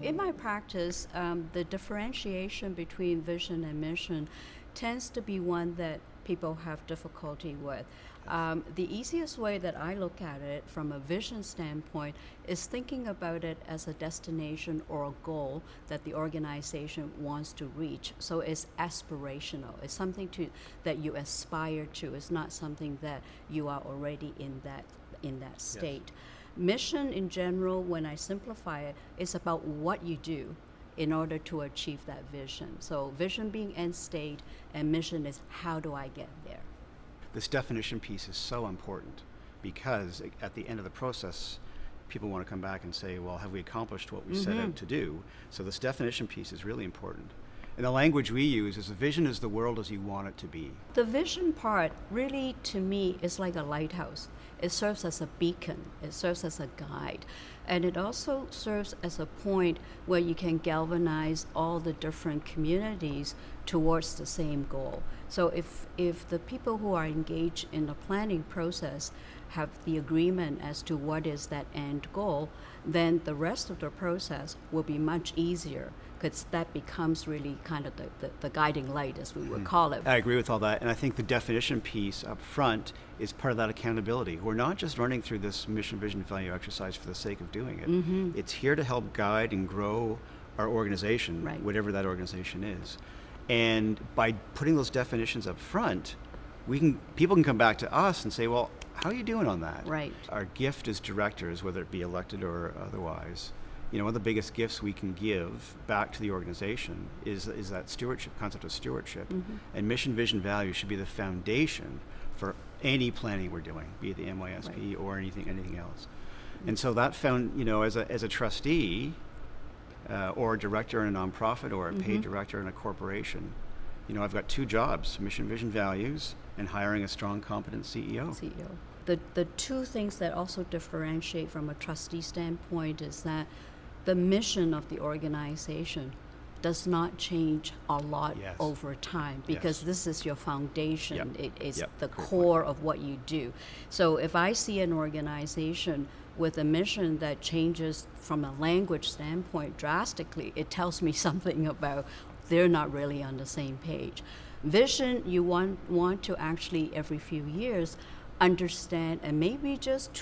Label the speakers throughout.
Speaker 1: in my practice, the differentiation between vision and mission tends to be one that people have difficulty with. The easiest way that I look at it from a vision standpoint is thinking about it as a destination or a goal that the organization wants to reach. So it's aspirational. It's something that you aspire to. It's not something that you are already in that state. Yes. Mission in general, when I simplify it, is about what you do in order to achieve that vision. So vision being end state, and mission is how do I get there?
Speaker 2: This definition piece is so important because at the end of the process, people want to come back and say, well, have we accomplished what we set out to do? So this definition piece is really important. And the language we use is the vision is the world as you want it to be.
Speaker 1: The vision part really, to me, is like a lighthouse. It serves as a beacon. It serves as a guide. And it also serves as a point where you can galvanize all the different communities towards the same goal. So if the people who are engaged in the planning process have the agreement as to what is that end goal, then the rest of the process will be much easier, because that becomes really kind of the guiding light, as we would call it.
Speaker 2: I agree with all that, and I think the definition piece up front is part of that accountability. We're not just running through this mission, vision, value exercise for the sake of doing it. It's here to help guide and grow our organization,
Speaker 1: right,
Speaker 2: whatever that organization is. And by putting those definitions up front, people can come back to us and say, well, how are you doing on that?
Speaker 1: Right.
Speaker 2: Our gift as directors, whether it be elected or otherwise, one of the biggest gifts we can give back to the organization is that stewardship, concept of stewardship. And mission, vision, value should be the foundation for any planning we're doing, be it the MYSP
Speaker 1: right,
Speaker 2: or anything else. And so that found, as a trustee or a director in a nonprofit or a paid director in a corporation, I've got two jobs: mission, vision, values, and hiring a strong, competent CEO.
Speaker 1: The two things that also differentiate from a trustee standpoint is that the mission of the organization does not change a lot over time, because this is your foundation. It is the core of what you do. So if I see an organization with a mission that changes from a language standpoint drastically, it tells me something about they're not really on the same page. Vision, you want to actually every few years understand and maybe just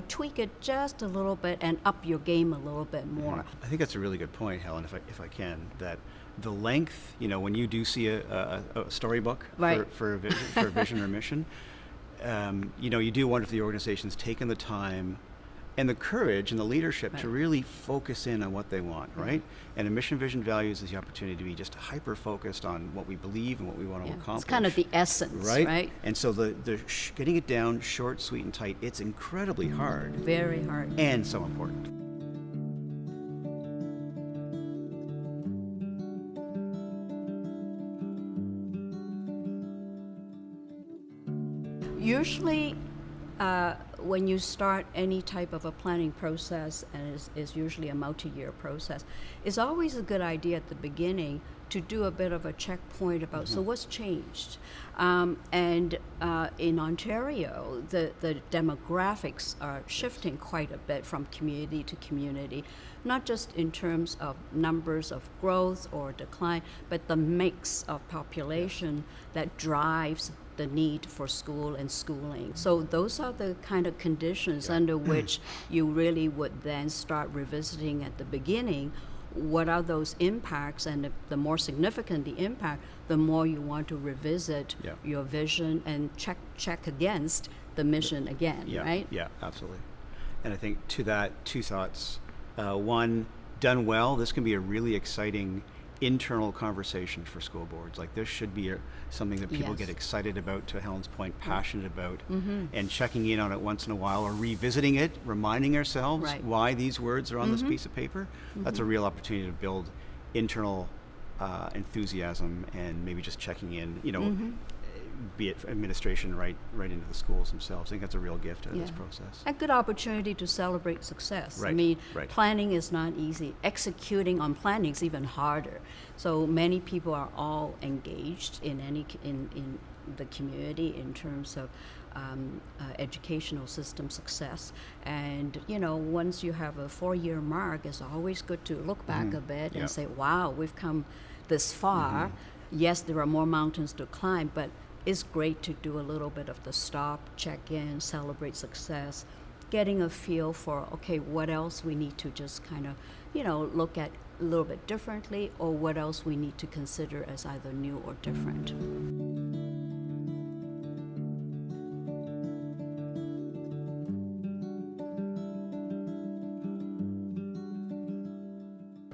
Speaker 1: tweak it just a little bit and up your game a little bit more.
Speaker 2: I think that's a really good point, Helen, if I can, that the length, when you do see a storybook for a vision or mission, you do wonder if the organization's taken the time and the courage and the leadership to really focus in on what they want, right? And a mission, vision, values is the opportunity to be just hyper-focused on what we believe and what we want to accomplish.
Speaker 1: It's kind of the essence, right?
Speaker 2: And so the getting it down short, sweet, and tight, it's incredibly hard.
Speaker 1: Very hard.
Speaker 2: And so important.
Speaker 1: Usually, when you start any type of a planning process, and it's usually a multi-year process, it's always a good idea at the beginning to do a bit of a checkpoint about, so what's changed? And in Ontario, the demographics are shifting quite a bit from community to community, not just in terms of numbers of growth or decline, but the mix of population that drives the need for school and schooling. So those are the kind of conditions under which you really would then start revisiting at the beginning. What are those impacts? And the more significant the impact, the more you want to revisit your vision and check against the mission again, right?
Speaker 2: Yeah, absolutely. And I think to that, two thoughts. One, done well, this can be a really exciting internal conversation for school boards. Like, this should be something that people get excited about, to Helen's point, passionate about, and checking in on it once in a while, or revisiting it, reminding ourselves why these words are on this piece of paper. That's a real opportunity to build internal enthusiasm, and maybe just checking in, be it administration right into the schools themselves. I think that's a real gift out of this process.
Speaker 1: A good opportunity to celebrate success.
Speaker 2: Right.
Speaker 1: I mean, planning is not easy. Executing on planning is even harder. So many people are all engaged in the community in terms of educational system success. And, you know, once you have a 4-year mark, it's always good to look back a bit and say, wow, we've come this far. Yes, there are more mountains to climb, but it's great to do a little bit of the stop, check in, celebrate success, getting a feel for, okay, what else we need to just kind of, you know, look at a little bit differently, or what else we need to consider as either new or different.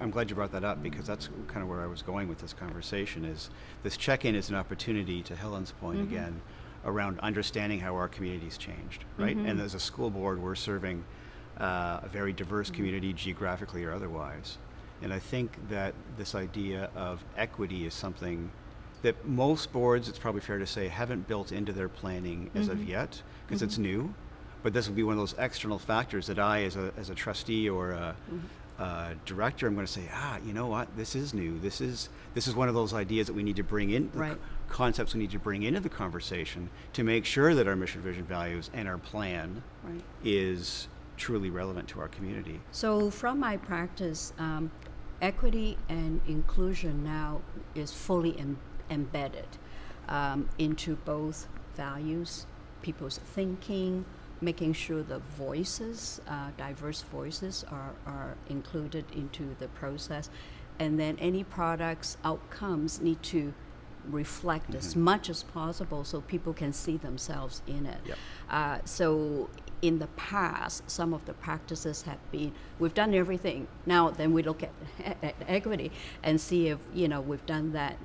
Speaker 2: I'm glad you brought that up, because that's kind of where I was going with this conversation. Is this check-in is an opportunity, to Helen's point again, around understanding how our community's changed, right? And as a school board, we're serving a very diverse community, geographically or otherwise. And I think that this idea of equity is something that most boards, it's probably fair to say, haven't built into their planning as of yet, because it's new. But this will be one of those external factors that I, as a trustee or a director, I'm going to say, you know what, this is new. This is one of those ideas that we need to bring in, concepts we need to bring into the conversation to make sure that our mission, vision, values, and our plan is truly relevant to our community.
Speaker 1: So from my practice, equity and inclusion now is fully embedded into both values, people's thinking, making sure the voices, diverse voices are included into the process. And then any products, outcomes need to reflect as much as possible so people can see themselves in it. So in the past, some of the practices have been, we've done everything. Now then we look at equity and see if, you know, we've done that.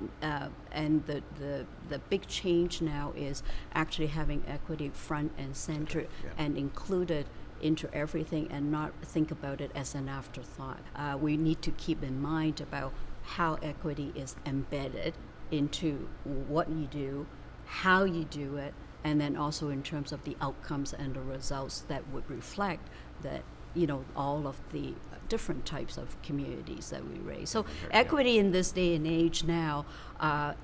Speaker 1: And the big change now is actually having equity front and center and included into everything, and not think about it as an afterthought. We need to keep in mind about how equity is embedded into what you do, how you do it, and then also in terms of the outcomes and the results that would reflect that, you know, all of the different types of communities that we raise. So equity in this day and age now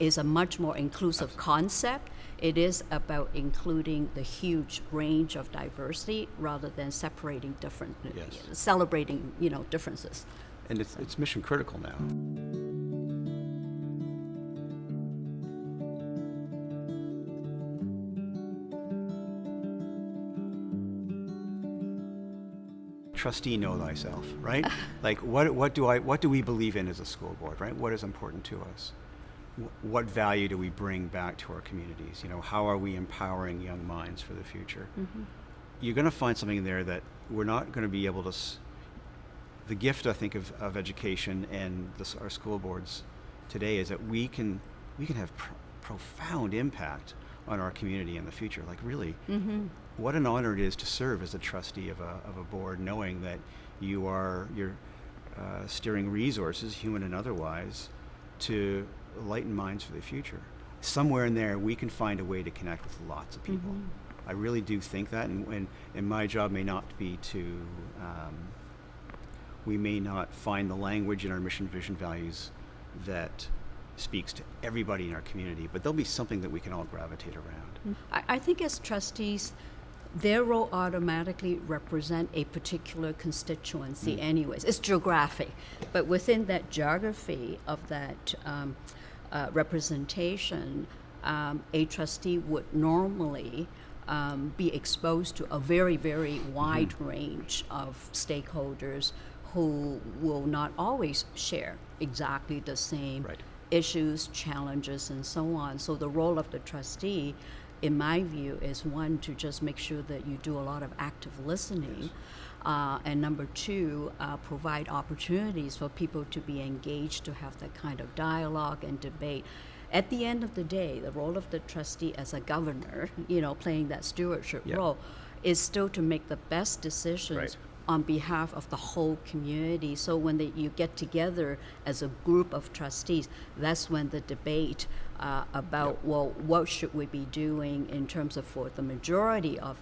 Speaker 1: is a much more inclusive concept. It is about including the huge range of diversity rather than separating different, celebrating, you know, differences.
Speaker 2: And it's mission critical now. Trustee, know thyself, right? Like what do we believe in as a school board, right? What is important to us? What value do we bring back to our communities? You know, how are we empowering young minds for the future? You're going to find something there that we're not going to be able to. The gift, I think, of education and our school boards today is that we can have profound impact on our community in the future. Like really, what an honor it is to serve as a trustee of a board, knowing that you're steering resources, human and otherwise, to lighten minds for the future. Somewhere in there, we can find a way to connect with lots of people. I really do think that, and my job may not be to. We may not find the language in our mission, vision, values that speaks to everybody in our community, but there'll be something that we can all gravitate around.
Speaker 1: I think as trustees, their role automatically represent a particular constituency anyways. It's geographic, but within that geography of that representation, a trustee would normally be exposed to a very, very wide range of stakeholders who will not always share exactly the same issues, challenges, and so on. So the role of the trustee, in my view, is one, to just make sure that you do a lot of active listening, and number two, provide opportunities for people to be engaged, to have that kind of dialogue and debate. At the end of the day, the role of the trustee as a governor, you know, playing that stewardship role, is still to make the best decisions on behalf of the whole community. So when you get together as a group of trustees, that's when the debate about, well, what should we be doing in terms of for the majority of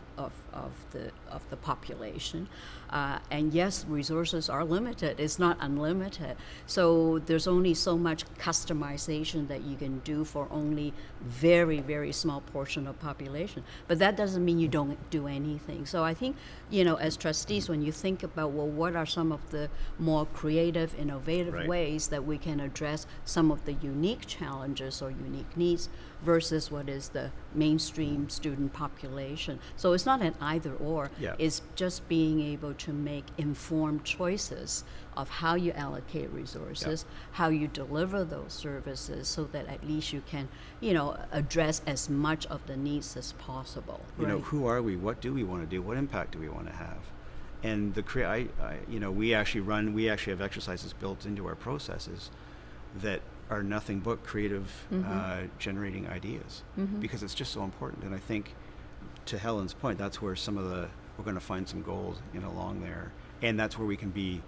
Speaker 1: the population. And yes, resources are limited. It's not unlimited. So there's only so much customization that you can do for only very, very small portion of population. But that doesn't mean you don't do anything. So I think, as trustees, when you think about, well, what are some of the more creative, innovative
Speaker 2: Right.
Speaker 1: ways that we can address some of the unique challenges or unique needs versus what is the mainstream student population. So it's not an either or.
Speaker 2: Yeah.
Speaker 1: It's just being able to make informed choices of how you allocate resources, how you deliver those services, so that at least you can, address as much of the needs as possible. Right?
Speaker 2: Who are we? What do we want to do? What impact do we want to have? And we actually have exercises built into our processes that are nothing but creative, generating ideas, because it's just so important. And I think, to Helen's point, that's where we're going to find some gold along there, and that's where we can be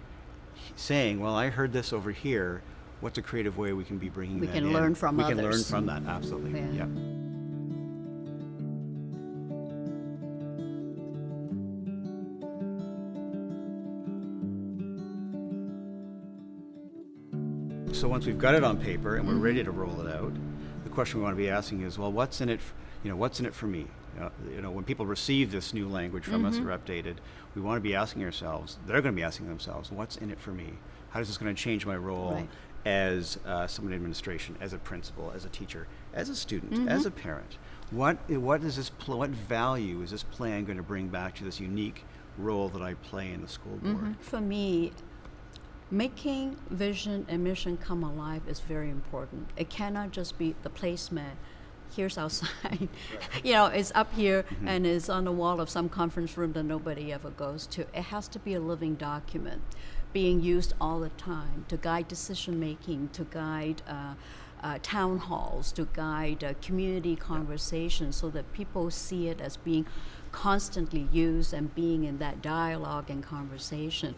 Speaker 2: saying, well, I heard this over here. What's a creative way we can be bringing that in?
Speaker 1: We can learn from others.
Speaker 2: We can learn from that, absolutely.
Speaker 1: Yeah.
Speaker 2: So once we've got it on paper and we're ready to roll it out, the question we want to be asking is, well, what's in it? What's in it for me? When people receive this new language from us or updated, we want to be asking ourselves. They're going to be asking themselves, what's in it for me? How is this going to change my role
Speaker 1: Right.
Speaker 2: as someone in administration, as a principal, as a teacher, as a student, as a parent? What value is this plan going to bring back to this unique role that I play in the school board?
Speaker 1: For me, making vision and mission come alive is very important. It cannot just be the placement. Here's our sign. It's up here and it's on the wall of some conference room that nobody ever goes to. It has to be a living document, being used all the time to guide decision making, to guide town halls, to guide community conversations, so that people see it as being constantly used and being in that dialogue and conversation.